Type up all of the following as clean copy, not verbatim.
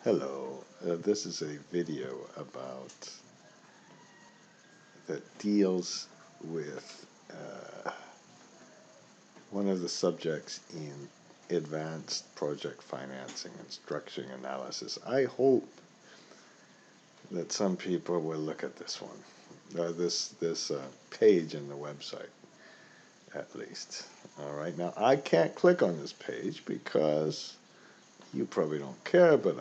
Hello, this is a video that deals with one of the subjects in advanced project financing and structuring analysis. I hope that some people will look at this one, this page in the website, at least. All right, now I can't click on this page because you probably don't care, but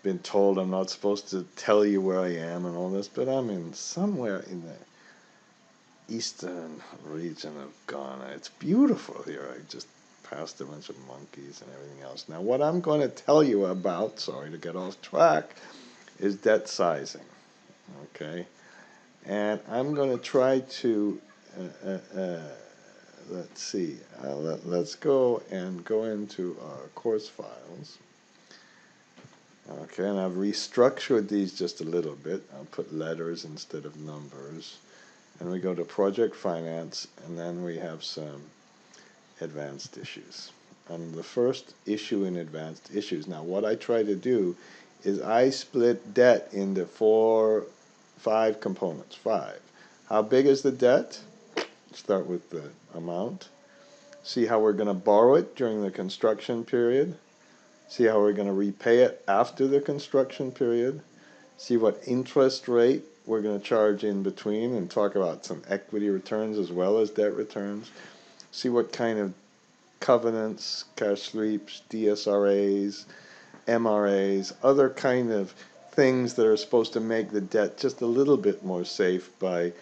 been told I'm not supposed to tell you where I am and all this, but I'm in somewhere in the eastern region of Ghana. It's beautiful here. I just passed a bunch of monkeys and everything else. Now, what I'm going to tell you about, sorry to get off track, is debt sizing. Okay? And I'm going to try to, let's see, let's go into our course files. Okay, and I've restructured these just a little bit. I'll put letters instead of numbers. And we go to project finance, and then we have some advanced issues. And the first issue in advanced issues, now what I try to do is I split debt into five components. How big is the debt? Start with the amount. See how we're going to borrow it during the construction period. See how we're going to repay it after the construction period. See what interest rate we're going to charge in between, and talk about some equity returns as well as debt returns. See what kind of covenants, cash sweeps, DSRAs, MRAs, other kind of things that are supposed to make the debt just a little bit more safe by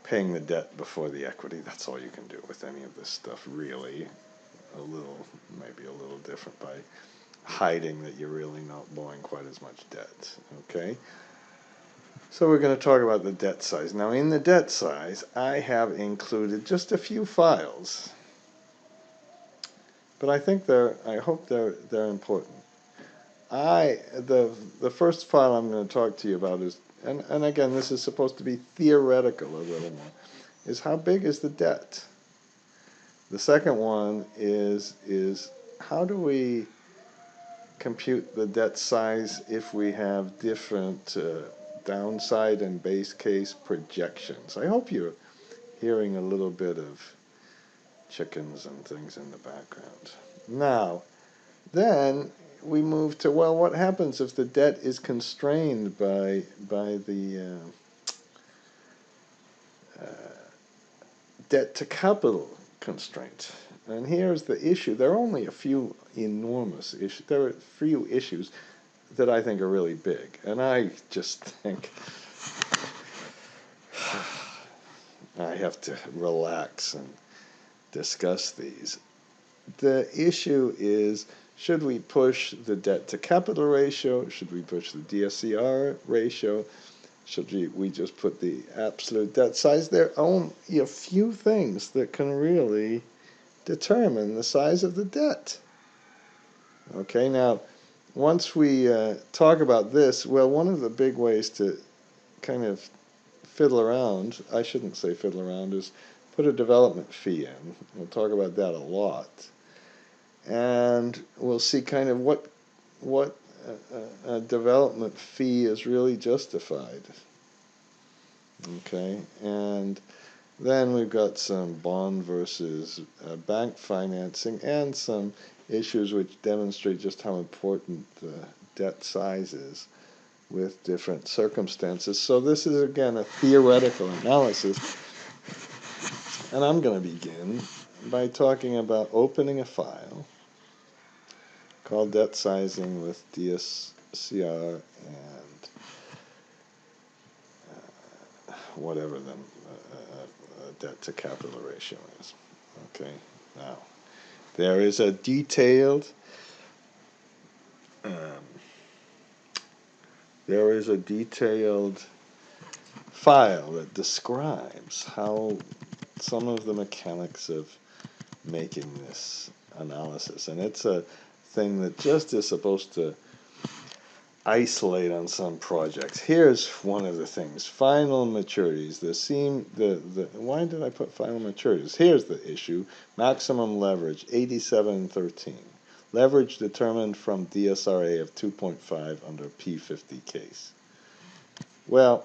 paying the debt before the equity. That's all you can do with any of this stuff, really. Maybe a little different by hiding that you're really not borrowing quite as much debt. Okay? So we're going to talk about the debt size. Now, in the debt size, I have included just a few files, but I hope they're important. The first file I'm going to talk to you about is, and again, this is supposed to be theoretical a little more, is how big is the debt? The second one is how do we compute the debt size if we have different downside and base case projections? I hope you're hearing a little bit of chickens and things in the background. Now, then we move to, well, what happens if the debt is constrained by the debt to capital constraint? And here's the issue. There are only a few enormous issues. There are a few issues that I think are really big. And I just think I have to relax and discuss these. The issue is, should we push the debt to capital ratio? Should we push the DSCR ratio? Should we just put the absolute debt size? There are only a few things that can really determine the size of the debt. Okay, now, once we talk about this, well, one of the big ways to kind of fiddle around, I shouldn't say fiddle around, is put a development fee in. We'll talk about that a lot. And we'll see kind of what a development fee is really justified. Okay, and then we've got some bond versus bank financing and some issues which demonstrate just how important the debt size is with different circumstances. So this is, again, a theoretical analysis. And I'm going to begin by talking about opening a file called debt sizing with DSCR and whatever the debt to capital ratio is. Okay, now there is a detailed file that describes how some of the mechanics of making this analysis, and it's a thing that just is supposed to isolate on some projects. Here's one of the things: final maturities. Why did I put final maturities? Here's the issue: maximum leverage 87:13. Leverage determined from DSRA of 2.5 under P50 case. Well,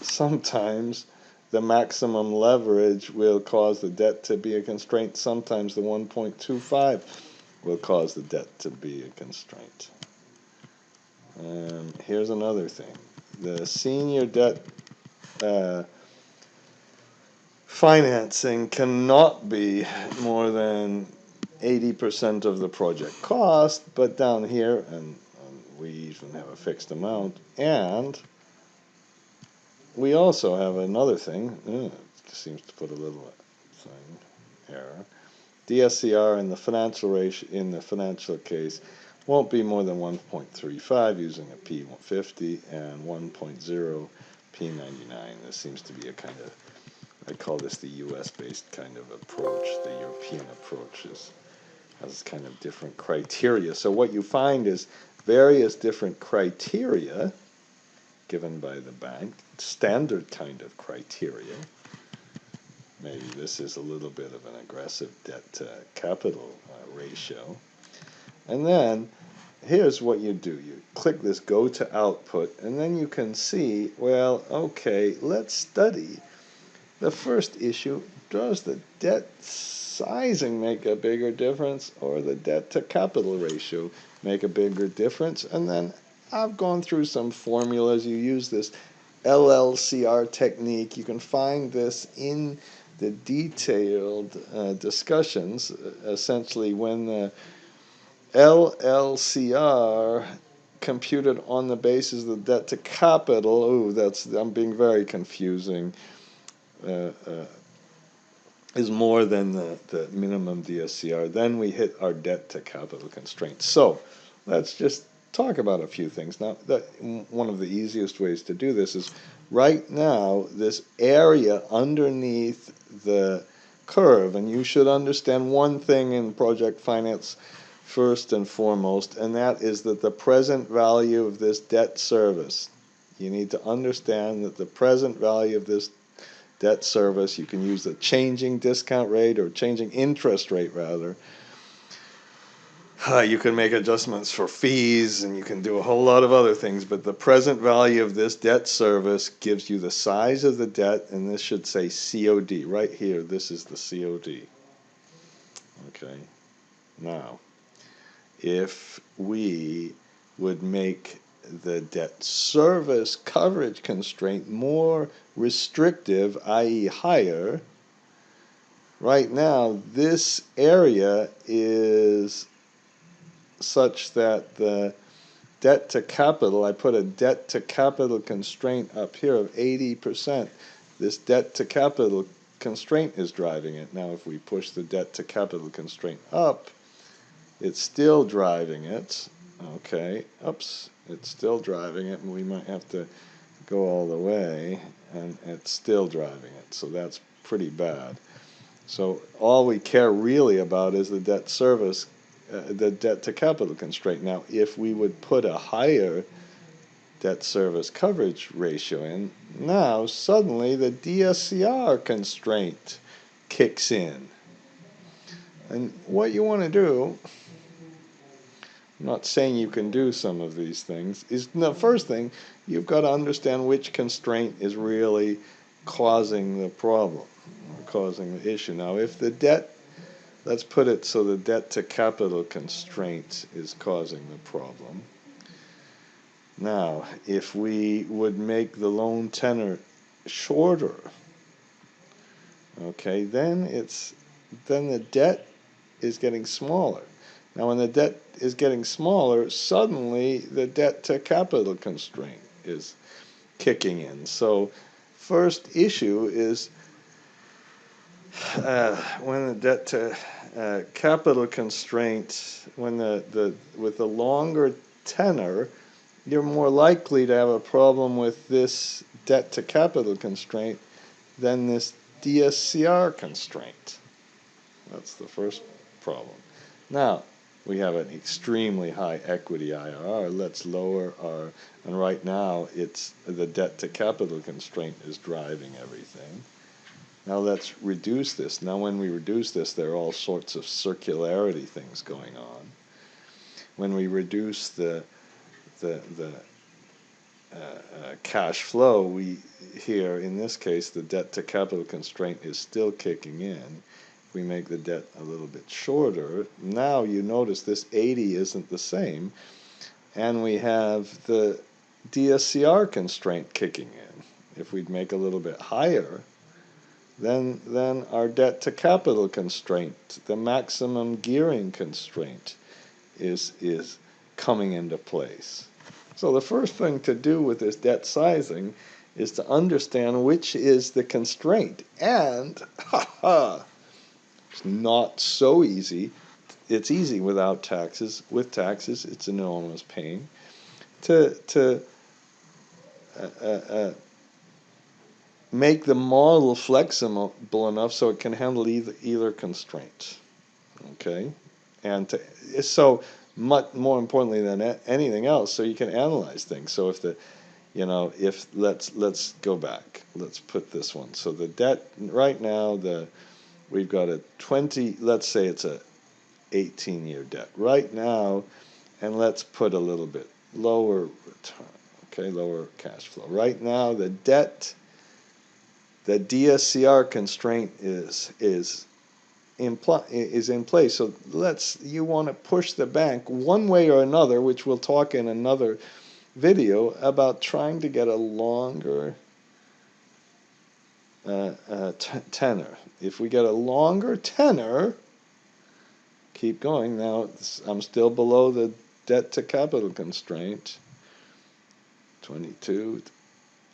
sometimes the maximum leverage will cause the debt to be a constraint. Sometimes the 1.25 will cause the debt to be a constraint. Here's another thing. The senior debt financing cannot be more than 80% of the project cost, but down here, and we even have a fixed amount, and we also have another thing. It seems to put a little thing error. DSCR in the financial ratio in the financial case won't be more than 1.35 using a P50 and 1.0 P99. This seems to be a kind of, I call this the US-based kind of approach. The European approach has kind of different criteria. So what you find is various different criteria given by the bank, standard kind of criteria. Maybe this is a little bit of an aggressive debt-to-capital ratio. And then here's what you do. You click this Go to Output, and then you can see, well, okay, let's study the first issue. Does the debt sizing make a bigger difference, or the debt-to-capital ratio make a bigger difference? And then I've gone through some formulas. You use this LLCR technique. You can find this in the detailed discussions. Essentially, when the LLCR computed on the basis of the debt to capital, I'm being very confusing, is more than the minimum DSCR, then we hit our debt to capital constraint. So let's just talk about a few things. Now, one of the easiest ways to do this is right now, this area underneath the curve, and you should understand one thing in project finance first and foremost, and that is that the present value of this debt service, you need to understand that the present value of this debt service, you can use the changing discount rate or changing interest rate rather. You can make adjustments for fees, and you can do a whole lot of other things, but the present value of this debt service gives you the size of the debt, and this should say COD. Right here, this is the COD. Okay. Now, if we would make the debt service coverage constraint more restrictive, i.e. higher, right now this area is such that the debt to capital, I put a debt to capital constraint up here of 80%. This debt to capital constraint is driving it. Now if we push the debt to capital constraint up, it's still driving it. Okay, oops, it's still driving it, and we might have to go all the way, and it's still driving it. So that's pretty bad. So all we care really about is the debt service, the debt to capital constraint. Now, if we would put a higher debt service coverage ratio in, now suddenly the DSCR constraint kicks in. And what you want to do, I'm not saying you can do some of these things, is the first thing, you've got to understand which constraint is really causing the problem, or causing the issue. Now, if the debt, let's put it so the debt to capital constraint is causing the problem. Now, if we would make the loan tenor shorter, okay, then the debt is getting smaller. Now, when the debt is getting smaller, suddenly the debt to capital constraint is kicking in. So, first issue is when the debt to capital constraint, when with the longer tenor, you're more likely to have a problem with this debt to capital constraint than this DSCR constraint. That's the first problem. Now, we have an extremely high equity IRR. Let's lower our, and right now it's the debt to capital constraint is driving everything. Now let's reduce this. Now when we reduce this, there are all sorts of circularity things going on. When we reduce the cash flow, we here in this case the debt to capital constraint is still kicking in. We make the debt a little bit shorter. Now you notice this 80 isn't the same, and we have the DSCR constraint kicking in. If we'd make a little bit higher, then our debt to capital constraint, the maximum gearing constraint, is coming into place. So the first thing to do with this debt sizing is to understand which is the constraint. And, it's not so easy. It's easy without taxes. With taxes, it's an enormous pain to make the model flexible enough so it can handle either constraint. Okay, and so much more importantly than anything else, so you can analyze things. So if if let's go back, let's put this one. So the debt right now, we've got a 20. Let's say it's a 18-year debt right now, and let's put a little bit lower return. Okay, lower cash flow. Right now, the DSCR constraint is in place. So you want to push the bank one way or another, which we'll talk in another video about trying to get a longer tenor. If we get a longer tenor, keep going. Now I'm still below the debt to capital constraint. 22.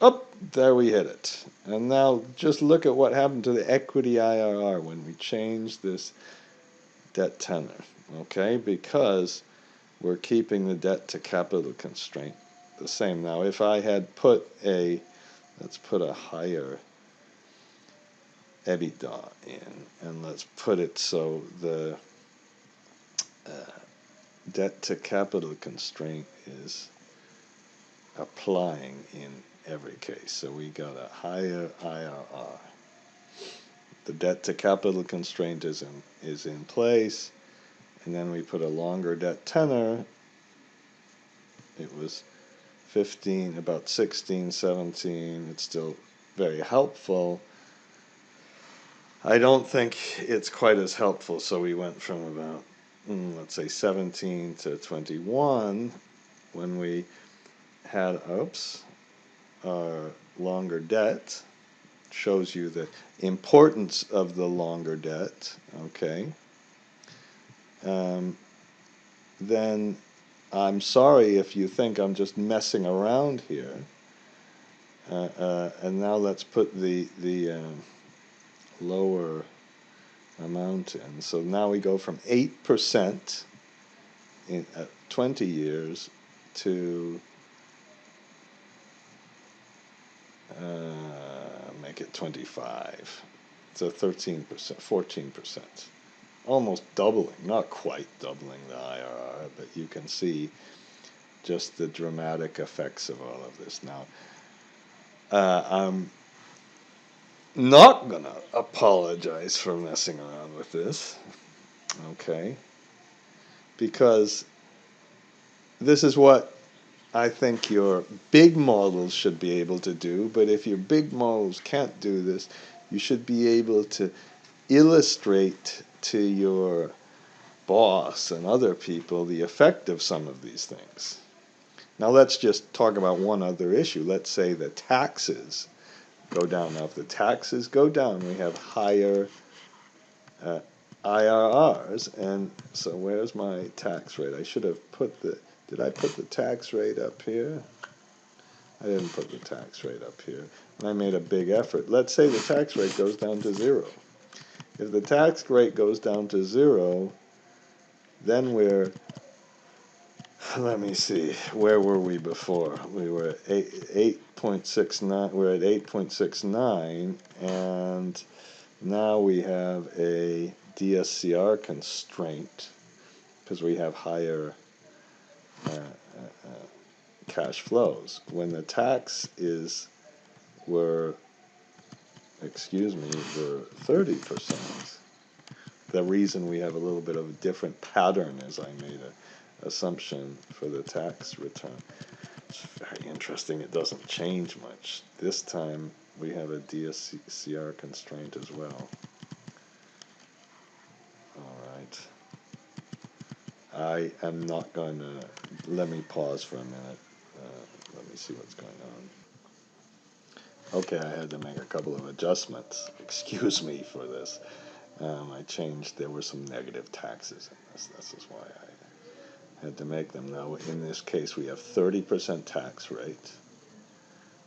Up, there we hit it. And now just look at what happened to the equity IRR when we changed this debt tenor, okay? Because we're keeping the debt to capital constraint the same. Now, if I had put let's put a higher EBITDA in, and let's put it so the debt to capital constraint is applying in every case. So we got a higher IRR. The debt to capital constraint is in place, and then we put a longer debt tenor. It was 15, about 16, 17. It's still very helpful. I don't think it's quite as helpful, so we went from about, let's say 17 to 21 when we had, our longer debt. Shows you the importance of the longer debt, okay? Then I'm sorry if you think I'm just messing around here. And now let's put the lower amount in. So now we go from 8% in 20 years to make it 25. So 13%, 14%. Almost doubling, not quite doubling the IRR, but you can see just the dramatic effects of all of this. Now, I'm not going to apologize for messing around with this, okay? Because this is what I think your big models should be able to do, but if your big models can't do this, you should be able to illustrate to your boss and other people the effect of some of these things. Now let's just talk about one other issue. Let's say the taxes go down. Now if the taxes go down, we have higher IRRs, and so where's my tax rate? I should have put did I put the tax rate up here? I didn't put the tax rate up here, and I made a big effort. Let's say the tax rate goes down to 0. If the tax rate goes down to 0, then let me see, where were we before? We were at 8.69, we're at 8.69, and now we have a DSCR constraint because we have higher cash flows. When the tax were excuse me, were 30%. The reason we have a little bit of a different pattern is I made an assumption for the tax return. It's very interesting. It doesn't change much. This time we have a DSCR constraint as well. All right. I am not going to, let me pause for a minute. Let me see what's going on. Okay, I had to make a couple of adjustments. Excuse me for this. I changed, there were some negative taxes in this. This is why I had to make them. Now, in this case, we have 30% tax rate.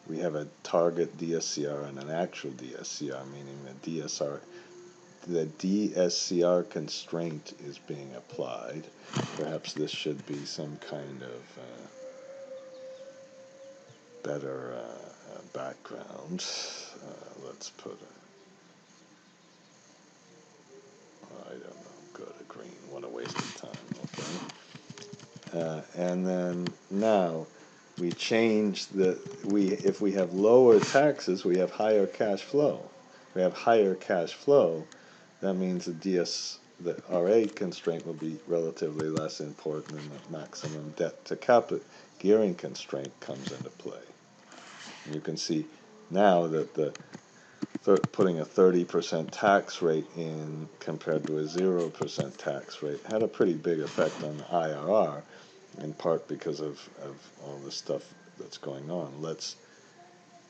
We have a target DSCR and an actual DSCR, meaning the DSCR constraint is being applied. Perhaps this should be some kind of better background. Let's put I don't know, good, a green. What a waste of time, okay? And then now we change if we have lower taxes, we have higher cash flow. We have higher cash flow, that means the RA constraint will be relatively less important and the maximum debt to capital gearing constraint comes into play. And you can see now that putting a 30% tax rate in compared to a 0% tax rate had a pretty big effect on the IRR, in part because of all the stuff that's going on. Let's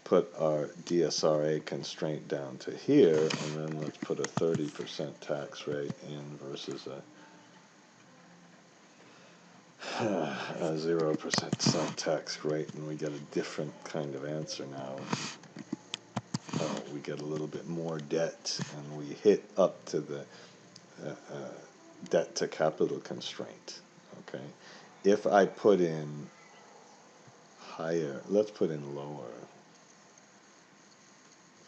put our DSRA constraint down to here, and then let's put a 30% tax rate in versus a 0% tax rate, and we get a different kind of answer now. We get a little bit more debt, and we hit up to the debt to capital constraint. Okay, if I put in higher, let's put in lower.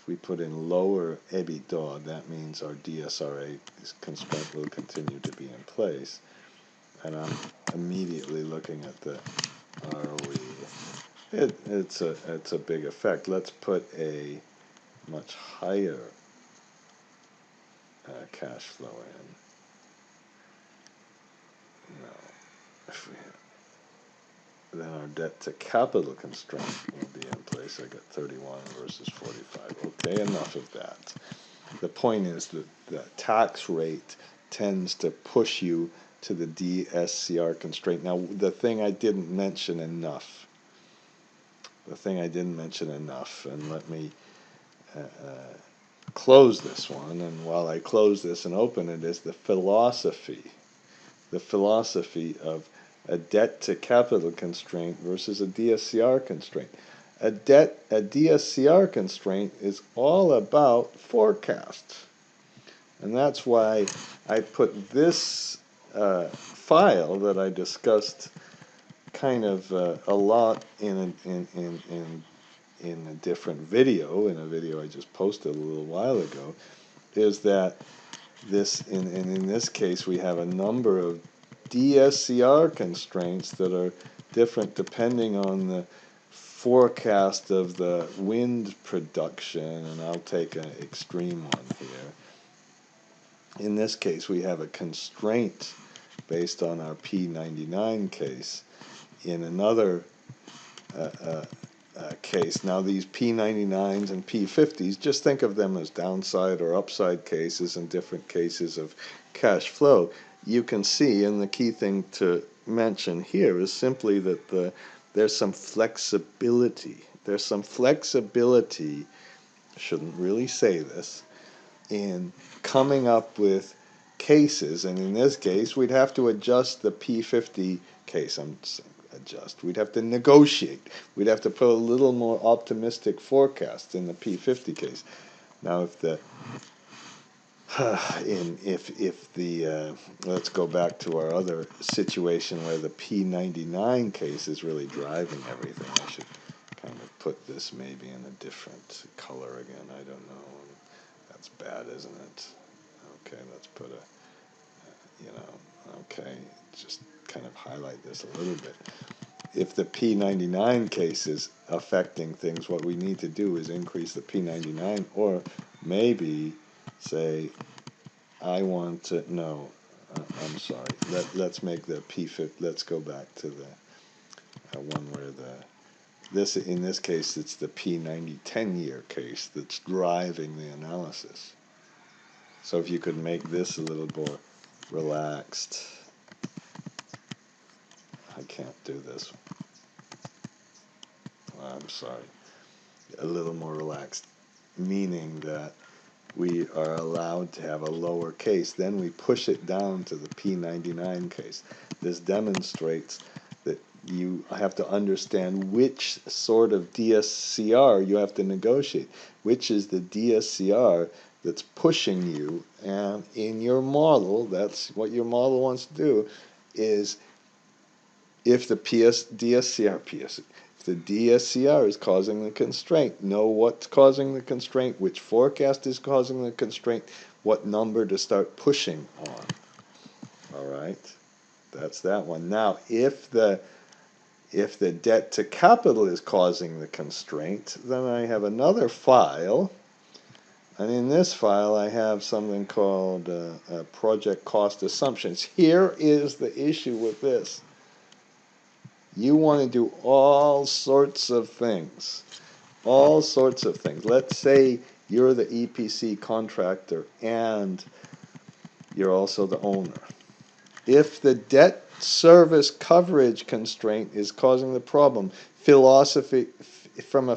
If we put in lower EBITDA, that means our DSRA constraint will continue to be in place. And I'm immediately looking at the ROE. It's a big effect. Let's put a much higher cash flow in. Then our debt to capital constraint will be in place. I got 31 versus 45. Okay, enough of that. The point is that the tax rate tends to push you to the DSCR constraint. Now, the thing I didn't mention enough, and let me close this one, and while I close this and open it, is the philosophy of a debt to capital constraint versus a DSCR constraint. A DSCR constraint is all about forecasts. And that's why I put this file that I discussed kind of a lot in a different video, in a video I just posted a little while ago, is that in this case we have a number of DSCR constraints that are different depending on the forecast of the wind production, and I'll take an extreme one here. In this case, we have a constraint based on our P99 case. In another case, now these P99s and P50s, just think of them as downside or upside cases and different cases of cash flow. You can see, and the key thing to mention here is simply that there's some flexibility. There's some flexibility, I shouldn't really say this, in coming up with cases. And in this case, we'd have to adjust the P50 case. We'd have to negotiate. We'd have to put a little more optimistic forecast in the P50 case. Now, if the let's go back to our other situation where the P99 case is really driving everything. I should kind of put this maybe in a different color again. I don't know. That's bad, isn't it? Okay, let's put okay, just kind of highlight this a little bit. if the P99 case is affecting things, what we need to do is increase the P99, or maybe say, I want to, no, I'm sorry, let's make the P50, let's go back to the one where in this case, it's the P90 10-year case that's driving the analysis. So if you could make this a little more relaxed, I can't do this. I'm sorry. A little more relaxed, meaning that we are allowed to have a lower case. Then we push it down to the P99 case. This demonstrates that you have to understand which sort of DSCR you have to negotiate, which is the DSCR that's pushing you, and in your model, that's what your model wants to do, is if the the DSCR is causing the constraint, know what's causing the constraint, which forecast is causing the constraint, what number to start pushing on. All right, that's that one. Now, if the debt to capital is causing the constraint, then I have another file, and in this file I have something called project cost assumptions. Here is the issue with this. You want to do all sorts of things. All sorts of things. Let's say you're the EPC contractor and you're also the owner. If the debt service coverage constraint is causing the problem, from a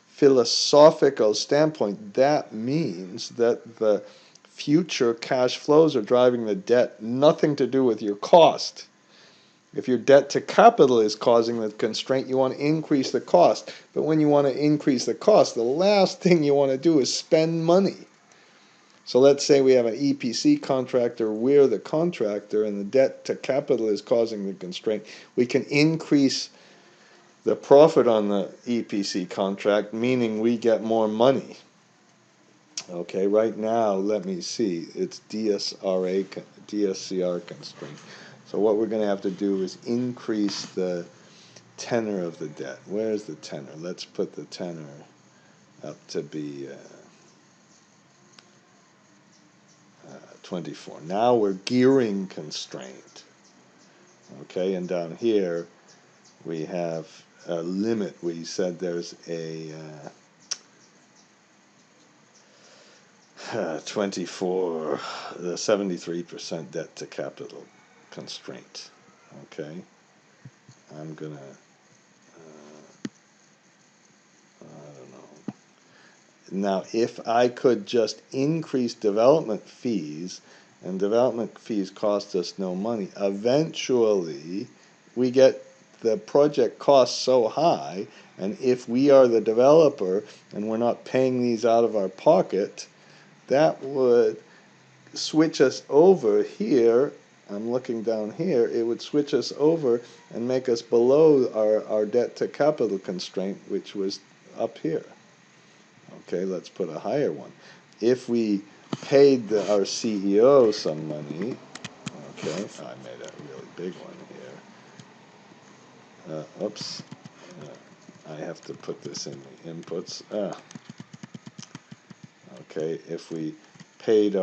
philosophical standpoint, that means that the future cash flows are driving the debt, nothing to do with your cost. If your debt to capital is causing the constraint, you want to increase the cost. But when you want to increase the cost, the last thing you want to do is spend money. So let's say we have an EPC contractor, we're the contractor, and the debt to capital is causing the constraint. We can increase the profit on the EPC contract, meaning we get more money. Okay, right now, let me see, it's DSCR constraint. So what we're going to have to do is increase the tenor of the debt. Where's the tenor? Let's put the tenor up to be 24. Now we're gearing constraint. Okay, and down here we have a limit. We said there's a 24, the 73% debt to capital constraint. Okay, I'm gonna I don't know. Now if I could just increase development fees, and development fees cost us no money, eventually we get the project costs so high, and if we are the developer and we're not paying these out of our pocket, that would switch us over here. I'm looking down here, it would switch us over and make us below our debt to capital constraint, which was up here. Okay, let's put a higher one. If we paid our CEO some money, okay, I made a really big one here. Oops, I have to put this in the inputs. Okay, if we paid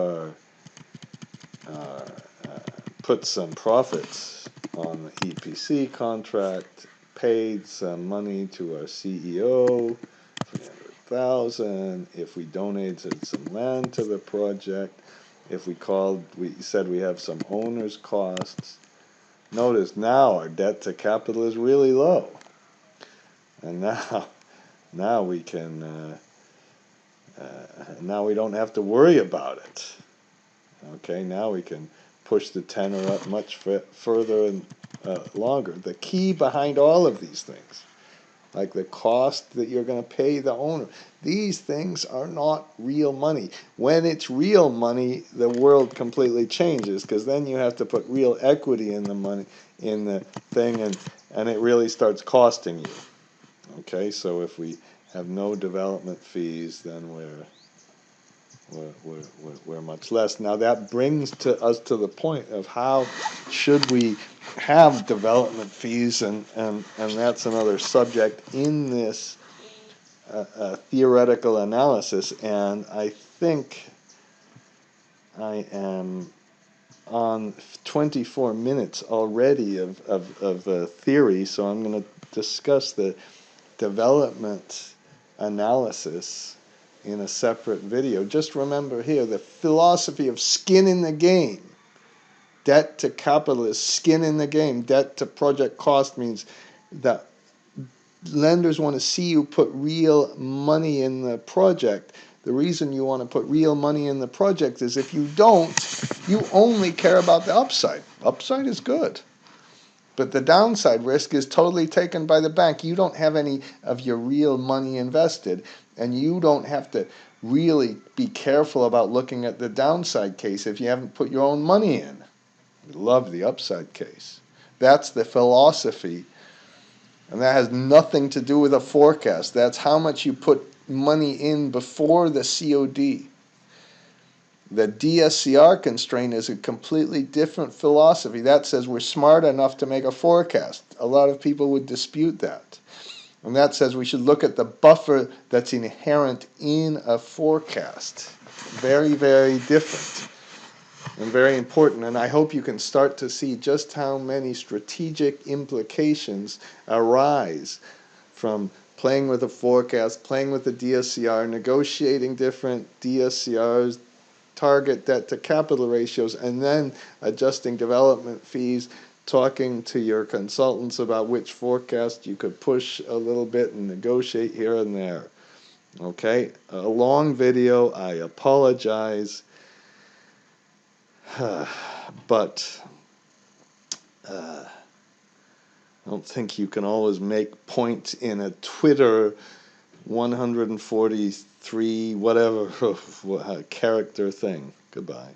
put some profits on the EPC contract, paid some money to our CEO, 300,000. If we donated some land to the project, if we said we have some owner's costs. Notice now our debt to capital is really low, and now we can. Now we don't have to worry about it. Okay, now we can push the tenor up much further and longer. The key behind all of these things, like the cost that you're going to pay the owner, these things are not real money. When it's real money, the world completely changes, because then you have to put real equity in the money, in the thing, and it really starts costing you. Okay, so if we have no development fees, then we're much less. Now that brings us to the point of how should we have development fees, and that's another subject in this theoretical analysis, and I think I am on 24 minutes already of theory, so I'm going to discuss the development analysis in a separate video. Just remember here the philosophy of skin in the game. Debt to capital is skin in the game. Debt to project cost means that lenders want to see you put real money in the project. The reason you want to put real money in the project is if you don't, you only care about the upside. Upside is good, but the downside risk is totally taken by the bank. You don't have any of your real money invested, and you don't have to really be careful about looking at the downside case if you haven't put your own money in. We love the upside case. That's the philosophy. And that has nothing to do with a forecast. That's how much you put money in before the COD. The DSCR constraint is a completely different philosophy. That says we're smart enough to make a forecast. A lot of people would dispute that. And that says we should look at the buffer that's inherent in a forecast. Very, very different. And very important, and I hope you can start to see just how many strategic implications arise from playing with a forecast, playing with the DSCR, negotiating different DSCRs, target debt to capital ratios, and then adjusting development fees, talking to your consultants about which forecast you could push a little bit and negotiate here and there. Okay, a long video, I apologize. But I don't think you can always make points in a Twitter 143 whatever character thing. Goodbye.